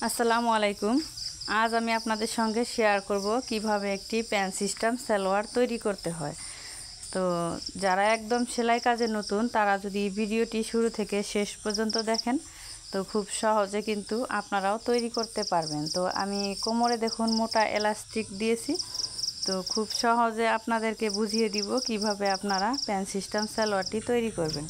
আসসালামু আলাইকুম। আজ আমি আপনাদের সঙ্গে শেয়ার করব কিভাবে একটি প্যান সিস্টেম সালোয়ার তৈরি করতে হয়। তো যারা একদম সেলাই কাজে নতুন তারা যদি ভিডিওটি শুরু থেকে শেষ পর্যন্ত দেখেন তো খুব সহজে কিন্তু আপনারাও তৈরি করতে পারবেন। তো আমি কোমরে দেখুন মোটা এলাস্টিক দিয়েছি। তো খুব সহজে আপনাদেরকে বুঝিয়ে দিব কিভাবে আপনারা প্যান সিস্টেম সালোয়ারটি তৈরি করবেন।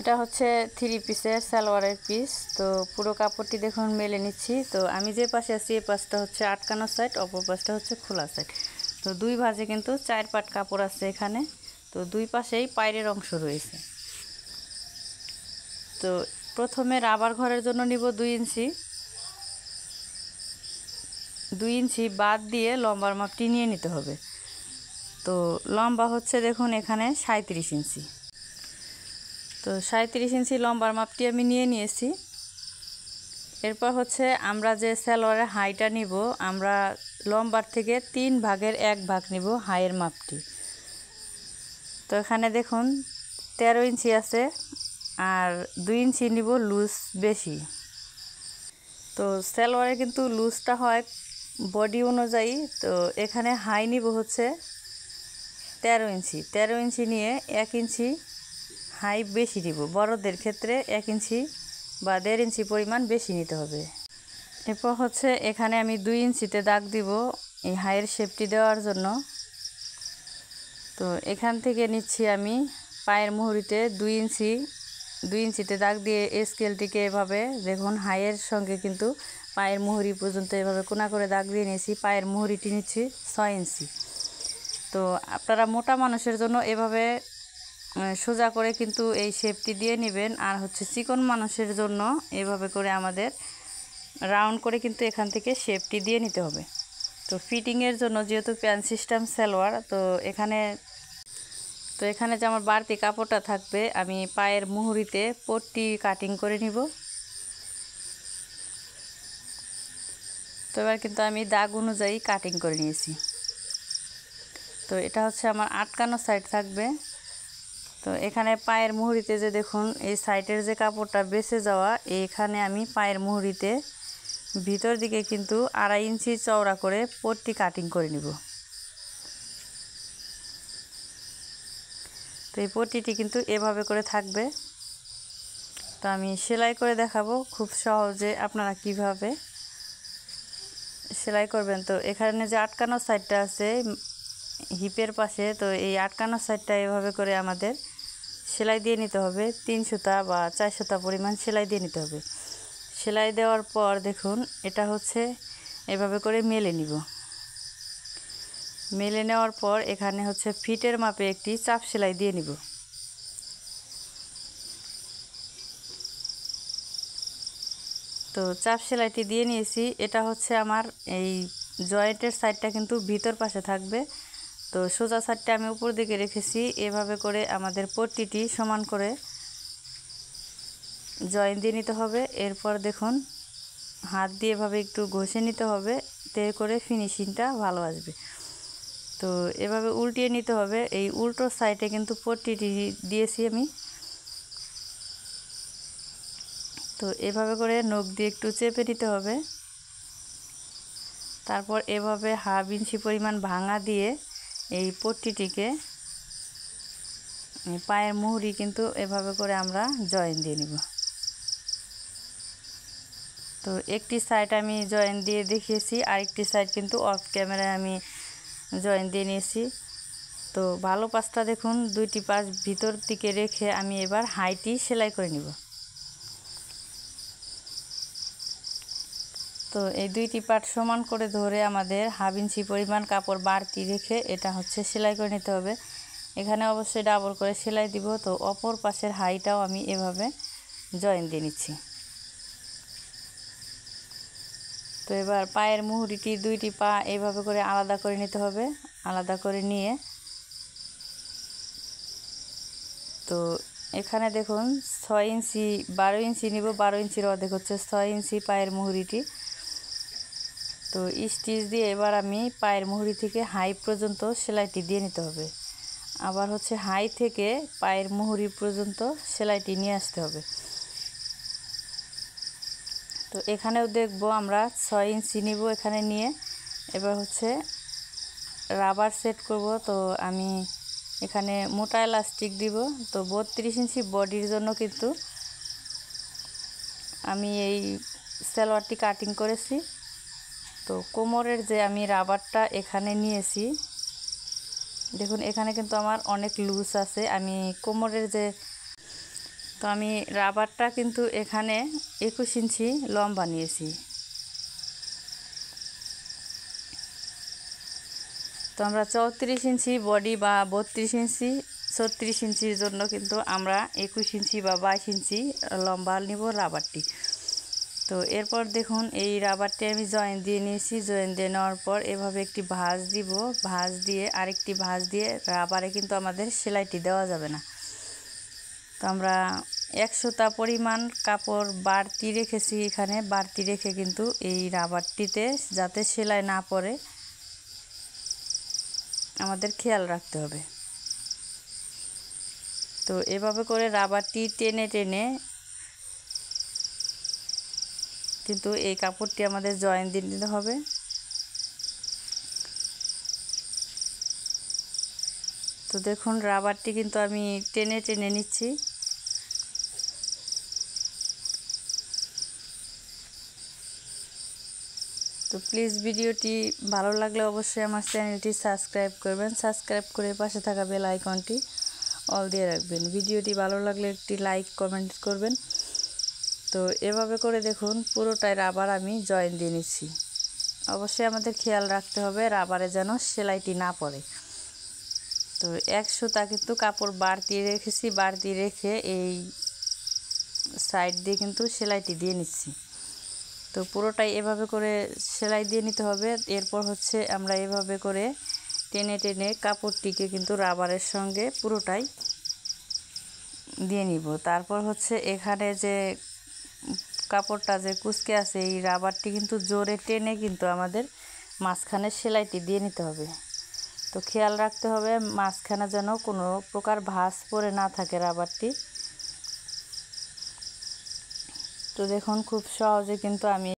এটা হচ্ছে 3 পিসের সালোয়ারের পিস। তো পুরো কাপড়টি দেখুন মেলে নিচ্ছি। তো আমি যে পাশে আছি এই পাশটা হচ্ছে আটকানো সাইড, অপর পাশটা হচ্ছে খোলা সাইড। তো দুই ভাঁজে কিন্তু 4 পাট কাপড় আছে এখানে। তো দুই পাশেই পায়ের অংশ রয়েছে। তো প্রথমে রাবার ঘরের জন্য নিব 2 ইঞ্চি। 2 ইঞ্চি বাদ দিয়ে লম্বার মাপটি নিয়ে নিতে হবে। তো লম্বা হচ্ছে দেখুন এখানে 37 ইঞ্চি। তো 37 ইঞ্চি লম্বার মাপটি আমি নিয়ে নিয়েছি। এরপর হচ্ছে আমরা যে সালোয়ারের হাইটা নিব, আমরা লম্বার থেকে 3 ভাগের 1 ভাগ নিব হাইয়ের মাপটি। তো এখানে দেখুন 13 ইঞ্চি আছে আর 2 ইঞ্চি নিব লুজ বেশি। তো সালোয়ারে কিন্তু লুজটা হয় বডি অনুযায়ী। তো এখানে হাই নিব হচ্ছে 13 ইঞ্চি। 13 ইঞ্চি নিয়ে 1 ইঞ্চি হাই বেশি নিব। বড়দের ক্ষেত্রে 1 ইঞ্চি বা 1.5 ইঞ্চি পরিমাণ বেশি নিতে হবে। এরপর হচ্ছে এখানে আমি 2 ইঞ্চিতে দাগ দিব এই হাইয়ের শেপটি দেওয়ার জন্য। তো এখান থেকে নিচ্ছি আমি পায়ের মুহুরিতে 2 ইঞ্চিতে দাগ দিয়ে স্কেলটিকে এভাবে দেখুন হাইয়ের সঙ্গে কিন্তু পায়ের মুহুরি পর্যন্ত এভাবে কোনা করে দাগ দিয়ে নিয়েছি। পায়ের মুহুরিটি নিচ্ছি 6 ইঞ্চি। তো আপনারা মোটা মানুষের জন্য এভাবে সোজা করে কিন্তু এই শেপটি দিয়ে নেবেন। আর হচ্ছে চিকন মানুষের জন্য এভাবে করে আমাদের রাউন্ড করে কিন্তু এখান থেকে শেপটি দিয়ে নিতে হবে। তো ফিটিংয়ের জন্য যেহেতু প্যান সিস্টেম সালোয়ার, তো এখানে যে আমার বাড়তি কাপড়টা থাকবে আমি পায়ের মুহুরিতে পট্টি কাটিং করে নিব। তো এবার কিন্তু আমি দাগ অনুযায়ী কাটিং করে নিয়েছি। তো এটা হচ্ছে আমার আটকানো সাইড থাকবে। তো এখানে পায়ের মুহুরিতে যে দেখুন এই সাইডের যে কাপড়টা বেঁচে যাওয়া, এইখানে আমি পায়ের মুহুরিতে ভিতর দিকে কিন্তু 2.5 ইঞ্চি চওড়া করে পট্টি কাটিং করে নিব। তো এই পট্টিটি কিন্তু এভাবে করে থাকবে। তো আমি সেলাই করে দেখাবো খুব সহজে আপনারা কিভাবে সেলাই করবেন। তো এখানে যে আটকানো সাইডটা আছে হিপের পাশে, তো এই আটকানো সাইডটা এভাবে করে আমাদের সেলাই দিয়ে নিতে হবে। 3 সুতা বা 4 সুতা পরিমাণ সেলাই দিয়ে নিতে হবে। সেলাই দেওয়ার পর দেখুন এটা হচ্ছে এভাবে করে মেলে নিব। মেলে নেওয়ার পর এখানে হচ্ছে ফিটের মাপে একটি চাপ সেলাই দিয়ে নিব। তো চাপ সেলাইটি দিয়ে নিয়েছি। এটা হচ্ছে আমার এই জয়েন্টের সাইডটা কিন্তু ভিতর পাশে থাকবে। তো সোজা সাইডটা আমি উপর দিকে রেখেছি। এভাবে করে আমাদের পট্টিটি সমান করে জয়েন দিয়ে নিতে হবে। এরপর দেখুন হাত দিয়ে এভাবে একটু ঘষে নিতে হবে, তে করে ফিনিশিংটা ভালো আসবে। তো এভাবে উল্টিয়ে নিতে হবে। এই উল্টো সাইডে কিন্তু পট্টিটি দিয়েছি আমি। তো এভাবে করে নখ দিয়ে একটু চেপে নিতে হবে। তারপর এভাবে 1/2 ইঞ্চি পরিমাণ ভাঙা দিয়ে এই পট্টিটিকে পায়ের মুহুরি কিন্তু এভাবে করে আমরা জয়েন দিয়ে নিব। তো একটি সাইড আমি জয়েন দিয়ে দেখিয়েছি, আরেকটি সাইড কিন্তু অফ ক্যামেরায় আমি জয়েন দিয়ে নিয়েছি। তো ভালো পাশটা দেখুন 2টি পাশ ভিতর দিকে রেখে আমি এবার হাইটি সেলাই করে নিব। তো এই 2টি পার্ট সমান করে ধরে আমাদের 1/2 ইঞ্চি পরিমাণ কাপড় বাড়তি রেখে এটা হচ্ছে সেলাই করে নিতে হবে। এখানে অবশ্যই ডাবল করে সেলাই দিব। তো অপর পাশের হাইটাও আমি এভাবে জয়েন দিয়ে নিচ্ছি। তো এবার পায়ের মুহুরিটি 2টি পা এইভাবে করে আলাদা করে নিতে হবে। আলাদা করে নিয়ে তো এখানে দেখুন 6 ইঞ্চি 12 ইঞ্চি নিব। 12 ইঞ্চির অর্ধেক হচ্ছে 6 ইঞ্চি পায়ের মুহুরিটি। তো স্টিচ দিয়ে এবার আমি পায়ের মুহুরি থেকে হাই পর্যন্ত সেলাইটি দিয়ে নিতে হবে। আবার হচ্ছে হাই থেকে পায়ের মুহুরি পর্যন্ত সেলাইটি নিয়ে আসতে হবে। তো এখানেও দেখব আমরা 6 ইঞ্চি নিব, এখানে নিয়ে এবার হচ্ছে রাবার সেট করব। তো আমি এখানে মোটা ইলাস্টিক দিব। তো 32 ইঞ্চি বডির জন্য কিন্তু আমি এই সালোয়ারটি কাটিং করেছি। তো কোমরের যে আমি রাবারটা এখানে নিয়েছি, দেখুন এখানে কিন্তু আমার অনেক লুজ আছে। আমি কোমরের যে তো আমি রাবারটা কিন্তু এখানে 21 ইঞ্চি লম্বা নিয়েছি। তো আমরা 34 ইঞ্চি বডি বা 32 ইঞ্চি 36 ইঞ্চির জন্য কিন্তু আমরা 21 ইঞ্চি বা 22 ইঞ্চি লম্বা নিব রাবারটি। তো এরপর দেখুন এই রাবারটি আমি জয়েন দিয়ে নিয়েছি। জয়েন দিয়ে নেওয়ার পর এভাবে একটি ভাঁজ দিব, ভাঁজ দিয়ে আরেকটি ভাঁজ দিয়ে রাবারে কিন্তু আমাদের সেলাইটি দেওয়া যাবে না। তো আমরা 100টা পরিমাণ কাপড় বাড়তি রেখেছি, এখানে বাড়তি রেখে কিন্তু এই রাবারটিতে যাতে সেলাই না পড়ে আমাদের খেয়াল রাখতে হবে। তো এভাবে করে রাবারটি টেনে টেনে কিন্তু এই কাপড়টি আমাদের জয়েন দিয়ে নিতে হবে। তো দেখুন রাবারটি কিন্তু আমি টেনে টেনে নিচ্ছি। তো প্লিজ ভিডিওটি ভালো লাগলে অবশ্যই আমার চ্যানেলটি সাবস্ক্রাইব করবেন, সাবস্ক্রাইব করে পাশে থাকা বেল আইকনটি অল দিয়ে রাখবেন। ভিডিওটি ভালো লাগলে একটি লাইক কমেন্ট করবেন। তো এভাবে করে দেখুন পুরোটাই রাবার আমি জয়েন দিয়ে নিচ্ছি। অবশ্যই আমাদের খেয়াল রাখতে হবে রাবারে যেন সেলাইটি না পড়ে। তো 100টা কিন্তু কাপড় বাড়তি রেখেছি, বাড়তি রেখে এই সাইড দিয়ে কিন্তু সেলাইটি দিয়ে নিচ্ছি। তো পুরোটাই এভাবে করে সেলাই দিয়ে নিতে হবে। এরপর হচ্ছে আমরা এভাবে করে টেনে টেনে কাপড়টিকে কিন্তু রাবারের সঙ্গে পুরোটাই দিয়ে নিব। তারপর হচ্ছে এখানে যে কাপড়টা যে কুঁচকে আছে এই রাবারটি কিন্তু জোরে টেনে কিন্তু আমাদের মাঝখানে সেলাইটি দিয়ে নিতে হবে। তো খেয়াল রাখতে হবে মাঝখানে যেন কোনো প্রকার ভাঁজ পড়ে না থাকে রাবারটি। তো দেখুন খুব সহজে কিন্তু আমি